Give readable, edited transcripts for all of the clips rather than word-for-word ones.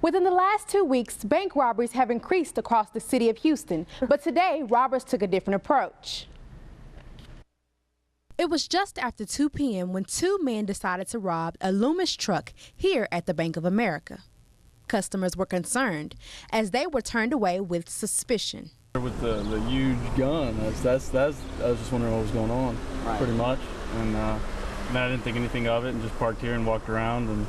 Within the last 2 weeks, bank robberies have increased across the city of Houston, but today robbers took a different approach. It was just after 2 p.m. when 2 men decided to rob a Loomis truck here at the Bank of America. Customers were concerned as they were turned away with suspicion. With the huge gun, I was just wondering what was going on, pretty much. And then I didn't think anything of it and just parked here and walked around, and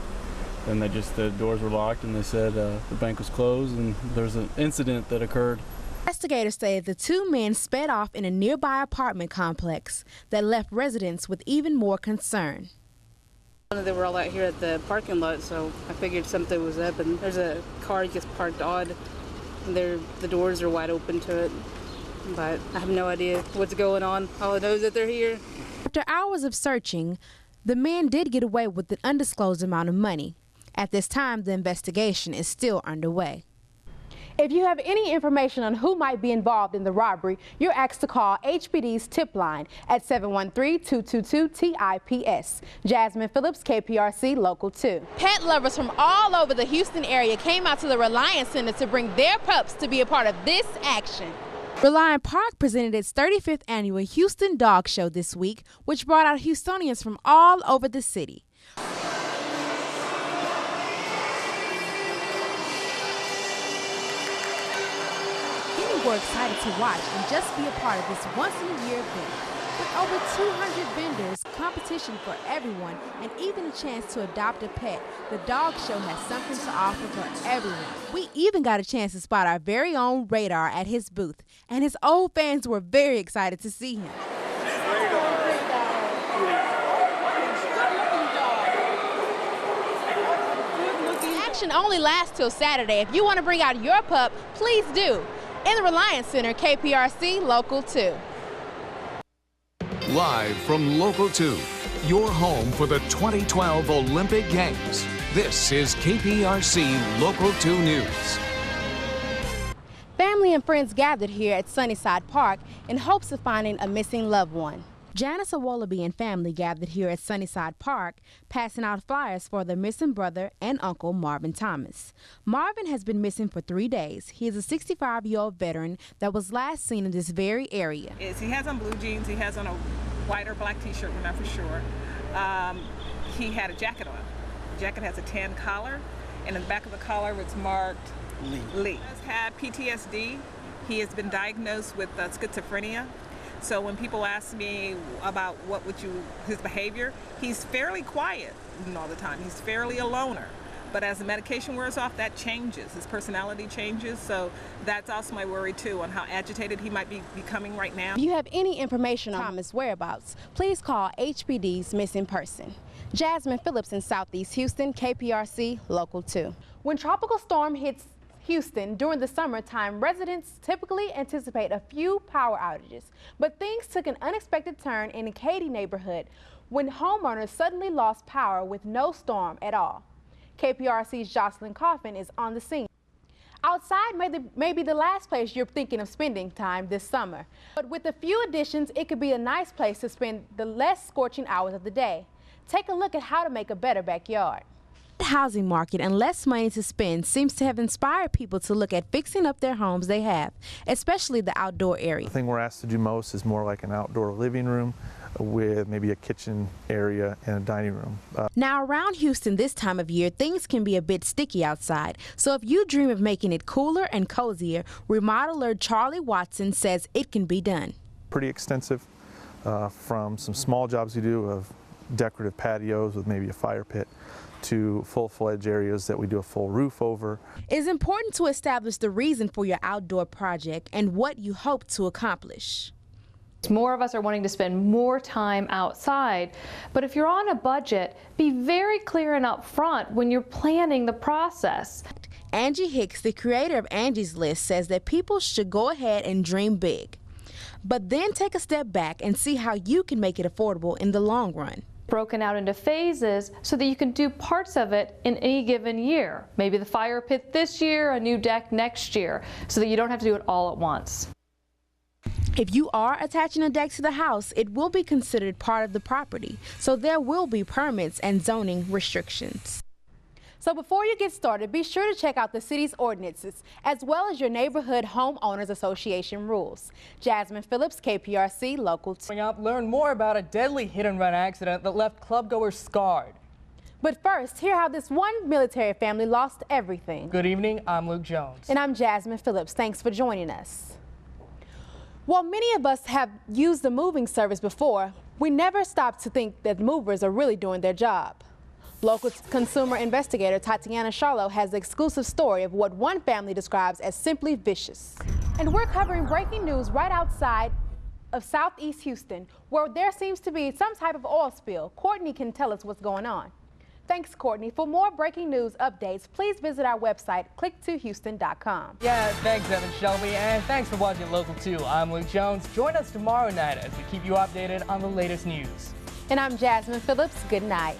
then the doors were locked and they said the bank was closed and there was an incident that occurred. Investigators say the 2 men sped off in a nearby apartment complex that left residents with even more concern. They were all out here at the parking lot, so I figured something was up, and there's a car just parked odd. The doors are wide open to it, but I have no idea what's going on. All I know is that they're here. After hours of searching, the men did get away with an undisclosed amount of money. At this time, the investigation is still underway. If you have any information on who might be involved in the robbery, you're asked to call HPD's tip line at 713-222-TIPS. Jasmine Phillips, KPRC Local 2. Pet lovers from all over the Houston area came out to the Reliance Center to bring their pups to be a part of this action. Reliance Park presented its 35th annual Houston Dog Show this week, which brought out Houstonians from all over the city. We're excited to watch and just be a part of this once-in-a-year event. With over 200 vendors, competition for everyone, and even a chance to adopt a pet, the dog show has something to offer for everyone. We even got a chance to spot our very own Radar at his booth, and his old fans were very excited to see him. Action only lasts till Saturday. If you want to bring out your pup, please do. In the Reliance Center, KPRC Local 2. Live from Local 2, your home for the 2012 Olympic Games. This is KPRC Local 2 News. Family and friends gathered here at Sunnyside Park in hopes of finding a missing loved one. Janice Wallaby and family gathered here at Sunnyside Park, passing out flyers for their missing brother and uncle, Marvin Thomas. Marvin has been missing for 3 days. He is a 65-year-old veteran that was last seen in this very area. He has on blue jeans, he has on a white or black t-shirt, we're not for sure. He had a jacket on. The jacket has a tan collar, and in the back of the collar it's marked Lee. He has had PTSD. He has been diagnosed with schizophrenia. So when people ask me about his behavior, he's fairly quiet all the time. He's fairly a loner. But as the medication wears off, that changes. His personality changes. So that's also my worry, too, on how agitated he might be becoming right now. If you have any information on Thomas' whereabouts, please call HPD's Missing Person. Jasmine Phillips in Southeast Houston, KPRC Local 2. When tropical storm hits Houston during the summertime, residents typically anticipate a few power outages, but things took an unexpected turn in the Katy neighborhood when homeowners suddenly lost power with no storm at all. KPRC's Jocelyn Coffin is on the scene. Outside may be the last place you're thinking of spending time this summer, but with a few additions, it could be a nice place to spend the less scorching hours of the day. Take a look at how to make a better backyard. The housing market and less money to spend seems to have inspired people to look at fixing up their homes they have, especially the outdoor area. The thing we're asked to do most is more like an outdoor living room with maybe a kitchen area and a dining room. Now around Houston this time of year, things can be a bit sticky outside. So if you dream of making it cooler and cozier, remodeler Charlie Watson says it can be done. Pretty extensive, from some small jobs we do of decorative patios with maybe a fire pit, to full-fledged areas that we do a full roof over. It's important to establish the reason for your outdoor project and what you hope to accomplish. More of us are wanting to spend more time outside, but if you're on a budget, be very clear and upfront when you're planning the process. Angie Hicks, the creator of Angie's List, says that people should go ahead and dream big, but then take a step back and see how you can make it affordable in the long run. Broken out into phases so that you can do parts of it in any given year. Maybe the fire pit this year, a new deck next year, so that you don't have to do it all at once. If you are attaching a deck to the house, it will be considered part of the property, so there will be permits and zoning restrictions. So before you get started, be sure to check out the city's ordinances, as well as your neighborhood homeowners association rules. Jasmine Phillips, KPRC Local 2. Coming up, learn more about a deadly hit-and-run accident that left clubgoers scarred. But first, hear how this one military family lost everything. Good evening, I'm Luke Jones. And I'm Jasmine Phillips. Thanks for joining us. While many of us have used the moving service before, we never stop to think that movers are really doing their job. Local consumer investigator Tatiana Charlo has the exclusive story of what one family describes as simply vicious. And we're covering breaking news right outside of Southeast Houston, where there seems to be some type of oil spill. Courtney can tell us what's going on. Thanks, Courtney. For more breaking news updates, please visit our website, click2houston.com. Yeah, thanks, Evan Shelby, and thanks for watching Local 2. I'm Luke Jones. Join us tomorrow night as we keep you updated on the latest news. And I'm Jasmine Phillips. Good night.